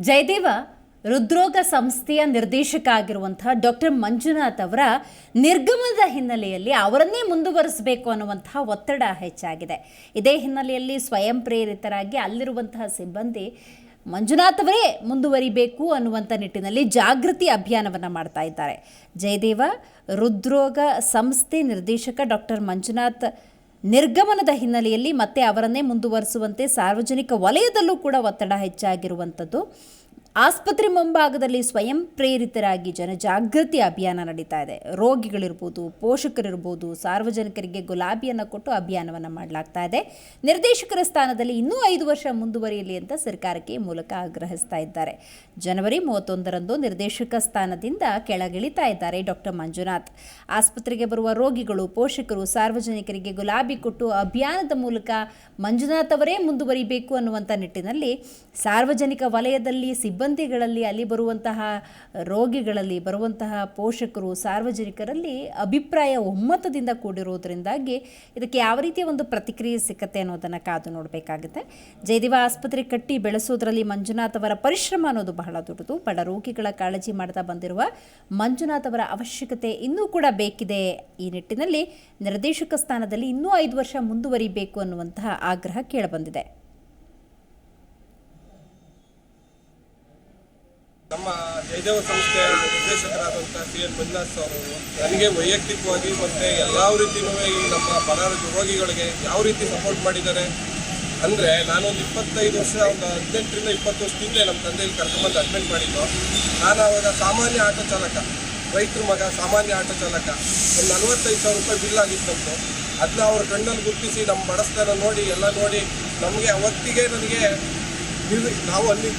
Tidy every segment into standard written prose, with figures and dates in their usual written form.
ಜಯದೇವ ಹೃದ್ರೋಗ ಸಂಸ್ಥೆಯ ನಿರ್ದೇಶಕ ಆಗಿರುವಂತಹ ಡಾಕ್ಟರ್ ಮಂಜುನಾಥ್ ಅವರ ನಿರ್ಗಮನದ ಹಿನ್ನೆಲೆಯಲ್ಲಿ ಅವರನ್ನೇ ಮುಂದುವರಿಸಬೇಕು ಅನ್ನುವಂತಹ ಒತ್ತಡ ಹೆಚ್ಚಾಗಿದೆ. ಇದೇ ಹಿನ್ನೆಲೆಯಲ್ಲಿ ಸ್ವಯಂ ಪ್ರೇರಿತರಾಗಿ ಅಲ್ಲಿರುವಂತಹ ಸಿಬ್ಬಂದಿ ಮಂಜುನಾಥ್ ಅವರೇ ಮುಂದುವರಿಬೇಕು ಅನ್ನುವಂಥ ನಿಟ್ಟಿನಲ್ಲಿ ಜಾಗೃತಿ ಅಭಿಯಾನವನ್ನು ಮಾಡ್ತಾ ಇದ್ದಾರೆ. ಜಯದೇವ ಹೃದ್ರೋಗ ಸಂಸ್ಥೆ ನಿರ್ದೇಶಕ ಡಾಕ್ಟರ್ ಮಂಜುನಾಥ್ ನಿರ್ಗಮನದ ಹಿನ್ನೆಲೆಯಲ್ಲಿ ಮತ್ತೆ ಅವರನ್ನೇ ಮುಂದುವರಿಸುವಂತೆ ಸಾರ್ವಜನಿಕ ವಲಯದಲ್ಲೂ ಕೂಡ ಒತ್ತಡ ಹೆಚ್ಚಾಗಿರುವಂಥದ್ದು. ಆಸ್ಪತ್ರೆ ಮುಂಭಾಗದಲ್ಲಿ ಸ್ವಯಂ ಪ್ರೇರಿತರಾಗಿ ಜನಜಾಗೃತಿ ಅಭಿಯಾನ ನಡೀತಾ ಇದೆ. ರೋಗಿಗಳಿರ್ಬೋದು, ಪೋಷಕರಿರ್ಬೋದು, ಸಾರ್ವಜನಿಕರಿಗೆ ಗುಲಾಬಿಯನ್ನು ಕೊಟ್ಟು ಅಭಿಯಾನವನ್ನು ಮಾಡಲಾಗ್ತಾ ಇದೆ. ನಿರ್ದೇಶಕರ ಸ್ಥಾನದಲ್ಲಿ ಇನ್ನೂ 5 ವರ್ಷ ಮುಂದುವರಿಯಲಿ ಅಂತ ಸರ್ಕಾರಕ್ಕೆ ಮೂಲಕ ಆಗ್ರಹಿಸ್ತಾ ಇದ್ದಾರೆ. ಜನವರಿ 31ರಂದು ನಿರ್ದೇಶಕ ಸ್ಥಾನದಿಂದ ಕೆಳಗಿಳಿತಾ ಇದ್ದಾರೆ ಡಾಕ್ಟರ್ ಮಂಜುನಾಥ್. ಆಸ್ಪತ್ರೆಗೆ ಬರುವ ರೋಗಿಗಳು, ಪೋಷಕರು, ಸಾರ್ವಜನಿಕರಿಗೆ ಗುಲಾಬಿ ಕೊಟ್ಟು ಅಭಿಯಾನದ ಮೂಲಕ ಮಂಜುನಾಥ್ ಅವರೇ ಮುಂದುವರಿಬೇಕು ಅನ್ನುವಂಥ ನಿಟ್ಟಿನಲ್ಲಿ ಸಾರ್ವಜನಿಕ ವಲಯದಲ್ಲಿ ಸಿಬ್ಬಂದಿಗಳಲ್ಲಿ, ಅಲ್ಲಿ ಬರುವಂತಹ ರೋಗಿಗಳಲ್ಲಿ, ಬರುವಂತಹ ಪೋಷಕರು, ಸಾರ್ವಜನಿಕರಲ್ಲಿ ಅಭಿಪ್ರಾಯ ಒಮ್ಮತದಿಂದ ಕೂಡಿರುವುದರಿಂದಾಗಿ ಇದಕ್ಕೆ ಯಾವ ರೀತಿಯ ಒಂದು ಪ್ರತಿಕ್ರಿಯೆ ಸಿಕ್ಕತ್ತೆ ಅನ್ನೋದನ್ನು ಕಾದು ನೋಡಬೇಕಾಗುತ್ತೆ. ಜಯದೇವ ಆಸ್ಪತ್ರೆ ಕಟ್ಟಿ ಬೆಳೆಸೋದ್ರಲ್ಲಿ ಮಂಜುನಾಥ್ ಅವರ ಪರಿಶ್ರಮ ಅನ್ನೋದು ಬಹಳ ದೊಡ್ಡದು. ಬಡ ರೋಗಿಗಳ ಕಾಳಜಿ ಮಾಡ್ತಾ ಬಂದಿರುವ ಮಂಜುನಾಥ್ ಅವರ ಅವಶ್ಯಕತೆ ಇನ್ನೂ ಕೂಡ ಬೇಕಿದೆ. ಈ ನಿಟ್ಟಿನಲ್ಲಿ ನಿರ್ದೇಶಕ ಸ್ಥಾನದಲ್ಲಿ ಇನ್ನೂ 5 ವರ್ಷ ಮುಂದುವರಿಬೇಕು ಅನ್ನುವಂತಹ ಆಗ್ರಹ ಕೇಳಿಬಂದಿದೆ. ನಮ್ಮ ಜಯದೇವ ಸಂಸ್ಥೆಯ ನಿರ್ದೇಶಕರಾದಂಥ CN ಮಂಜುನಾಥ್ ಅವರು ನನಗೆ ವೈಯಕ್ತಿಕವಾಗಿ ಮತ್ತು ಎಲ್ಲ ರೀತಿಯೂ ಈ ನಮ್ಮ ಬಡ ರೋಗಿಗಳಿಗೆ ಯಾವ ರೀತಿ ಸಪೋರ್ಟ್ ಮಾಡಿದ್ದಾರೆ ಅಂದರೆ, ನಾನೊಂದು 25 ವರ್ಷ, ಒಂದು 18ರಿಂದ 20 ವರ್ಷದಿಂದ ನಮ್ಮ ತಂದೆಯಲ್ಲಿ ಕರ್ಕೊಂಡ್ಬಂದು ಅಡ್ಮಿಟ್ ಮಾಡಿದ್ದು. ನಾನು ಆವಾಗ ಸಾಮಾನ್ಯ ಆಟೋ ಚಾಲಕ, ರೈತರ ಮಗ, ಸಾಮಾನ್ಯ ಆಟೋ ಚಾಲಕ. ಒಂದು 45,000 ರೂಪಾಯಿ ಬಿಲ್ ಆಗಿತ್ತಂತು. ಅದನ್ನ ಅವ್ರ ಕಣ್ಣಲ್ಲಿ ಗುರುತಿಸಿ ನಮ್ಮ ಬಡಸ್ತಾನ ನೋಡಿ, ಎಲ್ಲ ನೋಡಿ ನಮಗೆ ಅವತ್ತಿಗೆ ನನಗೆ ನಾವು ಅಲ್ಲಿ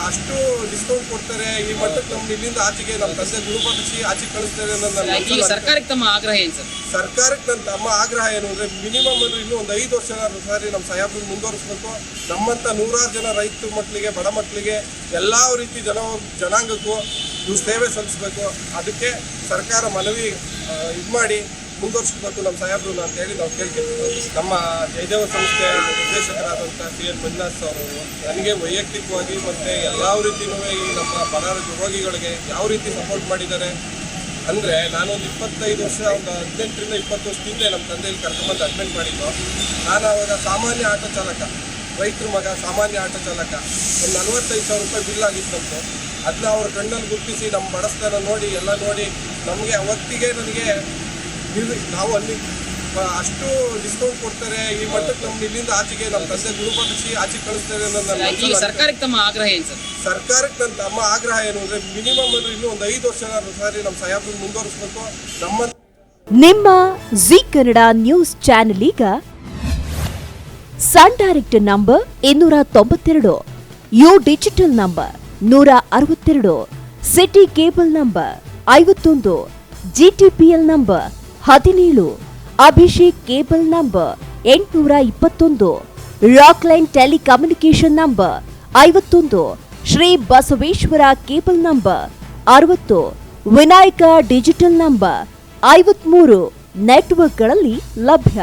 ಅಷ್ಟು ಡಿಸ್ಕೌಂಟ್ ಕೊಡ್ತಾರೆ, ಈ ಮಟ್ಟಕ್ಕೆ ನಮ್ಗೆ ಇಲ್ಲಿಂದ ಆಚೆಗೆ ನಮ್ಮ ತಂದೆ ಗುರುಪಡಿಸಿ ಆಚೆಗೆ ಕಳಿಸ್ತಾರೆ ಅನ್ನೋದು ಸರ್ಕಾರಕ್ಕೆ ತಮ್ಮ ಆಗ್ರಹ ಏನು ಸರ್? ಸರ್ಕಾರಕ್ಕೆ ನನ್ನ ತಮ್ಮ ಆಗ್ರಹ ಏನು ಅಂದರೆ, ಮಿನಿಮಮ್ ಅಂದರೆ ಇನ್ನೂ ಒಂದು 5 ವರ್ಷ ಸಾರಿ ನಮ್ಮ ಸಾಹೇಬ್ರನ್ನ ಮುಂದುವರಿಸ್ಬೇಕು. ನಮ್ಮಂಥ 100 ಜನ ರೈತರ ಮಕ್ಕಳಿಗೆ, ಬಡ ಮಕ್ಕಳಿಗೆ, ಎಲ್ಲ ರೀತಿ ಜನಾಂಗಕ್ಕೂ ಇವು ಸೇವೆ ಸಲ್ಲಿಸಬೇಕು. ಅದಕ್ಕೆ ಸರ್ಕಾರ ಮನವಿ ಇದು ಮಾಡಿ ಮುಂದುವರಿಸ್ಬೇಕು ನಮ್ಮ ಸಾಹೇಬ್ರು ಅಂತೇಳಿ ನಾವು ಕೇಳ್ಕೊಳ್ತೀವಿ. ನಮ್ಮ ಜಯದೇವ ಸಂಸ್ಥೆಯ ನಿರ್ದೇಶಕರಾದಂಥ CN ಮಂಜುನಾಥ್ ಅವರು ನನಗೆ ವೈಯಕ್ತಿಕವಾಗಿ ಮತ್ತು ಎಲ್ಲ ರೀತಿಯೂ ಈ ನಮ್ಮ ಬಡ ರೋಗಿಗಳಿಗೆ ಯಾವ ರೀತಿ ಸಪೋರ್ಟ್ ಮಾಡಿದ್ದಾರೆ ಅಂದರೆ, ನಾನೊಂದು 25 ವರ್ಷ, ಒಂದು 18ರಿಂದ 20 ವರ್ಷದಿಂದ ನಮ್ಮ ತಂದೆಯಲ್ಲಿ ಕರ್ಕೊಂಡ್ಬಂದು ಅಡ್ಮಿಟ್ ಮಾಡಿದ್ದು. ನಾನು ಆವಾಗ ಸಾಮಾನ್ಯ ಆಟೋ ಚಾಲಕ, ರೈತರ ಮಗ, ಸಾಮಾನ್ಯ ಆಟೋ ಚಾಲಕ. ಒಂದು 45,000 ರೂಪಾಯಿ ಬಿಲ್ ಆಗಿತ್ತಂತು. ಅದನ್ನ ಅವ್ರ ಕಣ್ಣಲ್ಲಿ ಗುರುತಿಸಿ ನಮ್ಮ ಬಡಸ್ತಾನ ನೋಡಿ, ಎಲ್ಲ ನೋಡಿ ನಮಗೆ ಅವತ್ತಿಗೆ ನನಗೆ ನಾವು ಅಲ್ಲಿ ಅಷ್ಟು ಡಿಸ್ಕೌಂಟ್ ಕೊಡ್ತಾರೆ, ಈ ಮಟ್ಟಕ್ಕೆ ನಮ್ಗೆ ಇಲ್ಲಿಂದ ಆಚೆಗೆ ನಮ್ಮ ತಂದೆ ಗುರುಪಡಿಸಿ ಆಚೆಗೆ ಕಳಿಸ್ತಾರೆ ಅನ್ನೋದು ಸರ್ಕಾರಕ್ಕೆ ತಮ್ಮ ಆಗ್ರಹ ಏನು ಸರ್? ಸರ್ಕಾರಕ್ಕೆ ನನ್ನ ತಮ್ಮ ಆಗ್ರಹ ಏನು ಅಂದರೆ, ಮಿನಿಮಮ್ ಅಂದರೆ ಇನ್ನೂ ಒಂದು 5 ವರ್ಷ ಸಾರಿ ನಮ್ಮ ಸಾಹೇಬ್ರನ್ನ ಮುಂದುವರಿಸ್ಬೇಕು. ನಿಮ್ಮ ಜಿ ಕನ್ನಡ ನ್ಯೂಸ್ ಚಾನೆಲ್ ಈಗ sun direct number 292, U digital number 162, city cable number 51, GTPL number 17, Abhishek cable number 821, Rockline telecommunication number 51, Shri Basaveshwara cable number 60, Vinayaka digital number 53 ನೆಟ್ವರ್ಕ್ಗಳಲ್ಲಿ ಲಭ್ಯ.